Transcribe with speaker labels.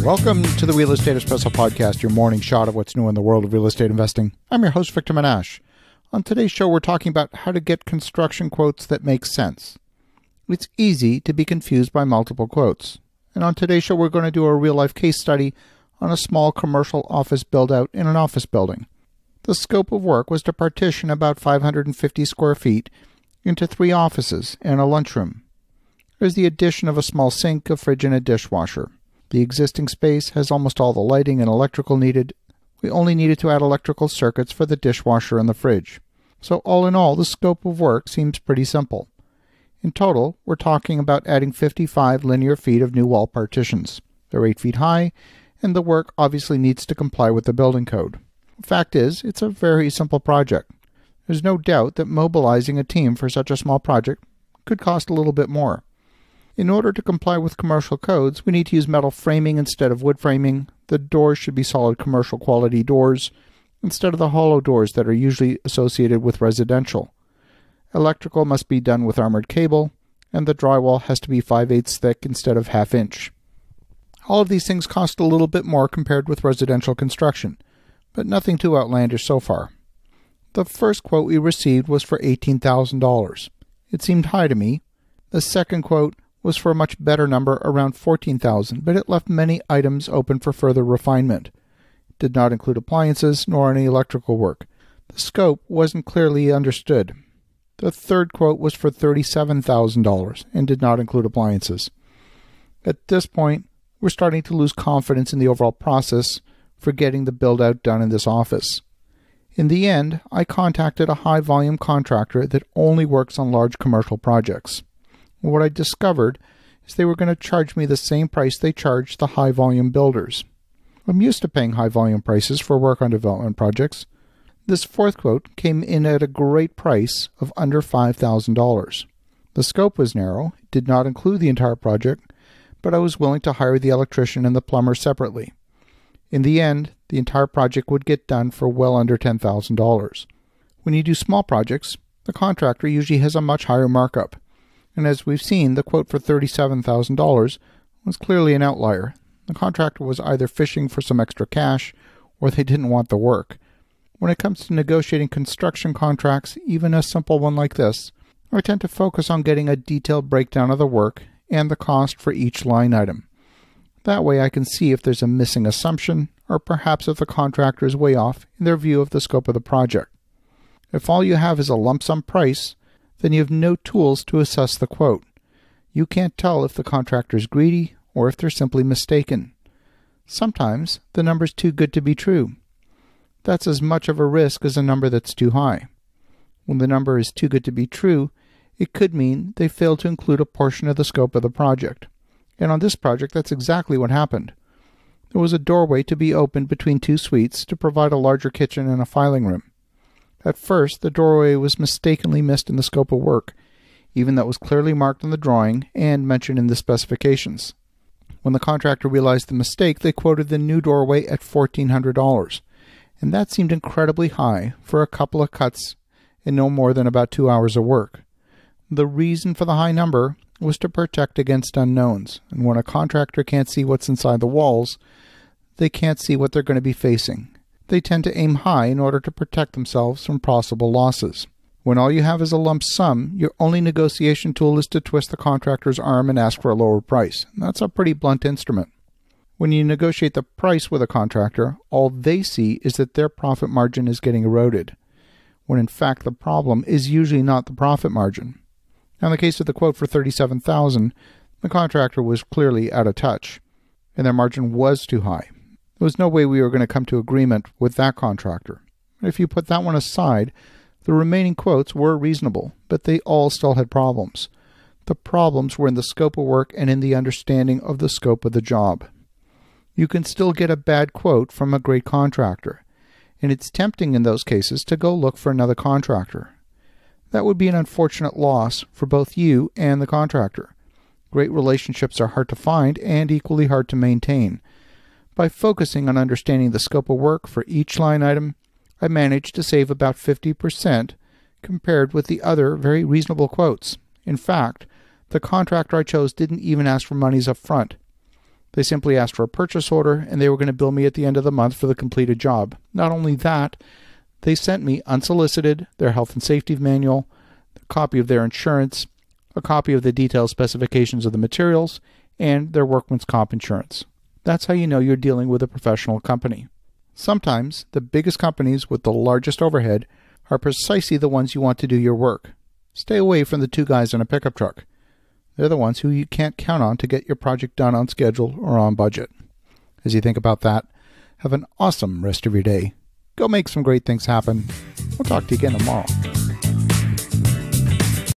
Speaker 1: Welcome to the Real Estate Espresso Podcast, your morning shot of what's new in the world of real estate investing. I'm your host, Victor Menashe. On today's show, we're talking about how to get construction quotes that make sense. It's easy to be confused by multiple quotes. And on today's show, we're going to do a real-life case study on a small commercial office build-out in an office building. The scope of work was to partition about 550 square feet into 3 offices and a lunchroom. There's the addition of a small sink, a fridge, and a dishwasher. The existing space has almost all the lighting and electrical needed. We only needed to add electrical circuits for the dishwasher and the fridge. So all in all, the scope of work seems pretty simple. In total, we're talking about adding 55 linear feet of new wall partitions. They're 8 feet high, and the work obviously needs to comply with the building code. The fact is, it's a very simple project. There's no doubt that mobilizing a team for such a small project could cost a little bit more. In order to comply with commercial codes, we need to use metal framing instead of wood framing. The doors should be solid commercial quality doors instead of the hollow doors that are usually associated with residential. Electrical must be done with armored cable, and the drywall has to be 5/8 thick instead of 1/2 inch. All of these things cost a little bit more compared with residential construction, but nothing too outlandish so far. The first quote we received was for $18,000. It seemed high to me. The second quote was for a much better number, around $14,000, but it left many items open for further refinement. It did not include appliances nor any electrical work. The scope wasn't clearly understood. The third quote was for $37,000 and did not include appliances. At this point, we're starting to lose confidence in the overall process for getting the build-out done in this office. In the end, I contacted a high-volume contractor that only works on large commercial projects. What I discovered is they were going to charge me the same price they charged the high-volume builders. I'm used to paying high-volume prices for work on development projects. This fourth quote came in at a great price of under $5,000. The scope was narrow, it did not include the entire project, but I was willing to hire the electrician and the plumber separately. In the end, the entire project would get done for well under $10,000. When you do small projects, the contractor usually has a much higher markup. And as we've seen, the quote for $37,000 was clearly an outlier. The contractor was either fishing for some extra cash, or they didn't want the work. When it comes to negotiating construction contracts, even a simple one like this, I tend to focus on getting a detailed breakdown of the work and the cost for each line item. That way I can see if there's a missing assumption, or perhaps if the contractor is way off in their view of the scope of the project. If all you have is a lump sum price, then you have no tools to assess the quote. You can't tell if the contractor is greedy or if they're simply mistaken. Sometimes the number is too good to be true. That's as much of a risk as a number that's too high. When the number is too good to be true, it could mean they failed to include a portion of the scope of the project. And on this project, that's exactly what happened. There was a doorway to be opened between 2 suites to provide a larger kitchen and a filing room. At first, the doorway was mistakenly missed in the scope of work, even though it was clearly marked on the drawing and mentioned in the specifications. When the contractor realized the mistake, they quoted the new doorway at $1,400, and that seemed incredibly high for a couple of cuts in no more than about 2 hours of work. The reason for the high number was to protect against unknowns, and when a contractor can't see what's inside the walls, they can't see what they're going to be facing. They tend to aim high in order to protect themselves from possible losses. When all you have is a lump sum, your only negotiation tool is to twist the contractor's arm and ask for a lower price. That's a pretty blunt instrument. When you negotiate the price with a contractor, all they see is that their profit margin is getting eroded, when in fact the problem is usually not the profit margin. Now in the case of the quote for $37,000, the contractor was clearly out of touch, and their margin was too high. There was no way we were going to come to agreement with that contractor. If you put that one aside, the remaining quotes were reasonable, but they all still had problems. The problems were in the scope of work and in the understanding of the scope of the job. You can still get a bad quote from a great contractor, and it's tempting in those cases to go look for another contractor. That would be an unfortunate loss for both you and the contractor. Great relationships are hard to find and equally hard to maintain. By focusing on understanding the scope of work for each line item, I managed to save about 50% compared with the other very reasonable quotes. In fact, the contractor I chose didn't even ask for monies up front. They simply asked for a purchase order, and they were going to bill me at the end of the month for the completed job. Not only that, they sent me unsolicited their health and safety manual, a copy of their insurance, a copy of the detailed specifications of the materials, and their workman's comp insurance. That's how you know you're dealing with a professional company. Sometimes, the biggest companies with the largest overhead are precisely the ones you want to do your work. Stay away from the two guys in a pickup truck. They're the ones who you can't count on to get your project done on schedule or on budget. As you think about that, have an awesome rest of your day. Go make some great things happen. We'll talk to you again tomorrow.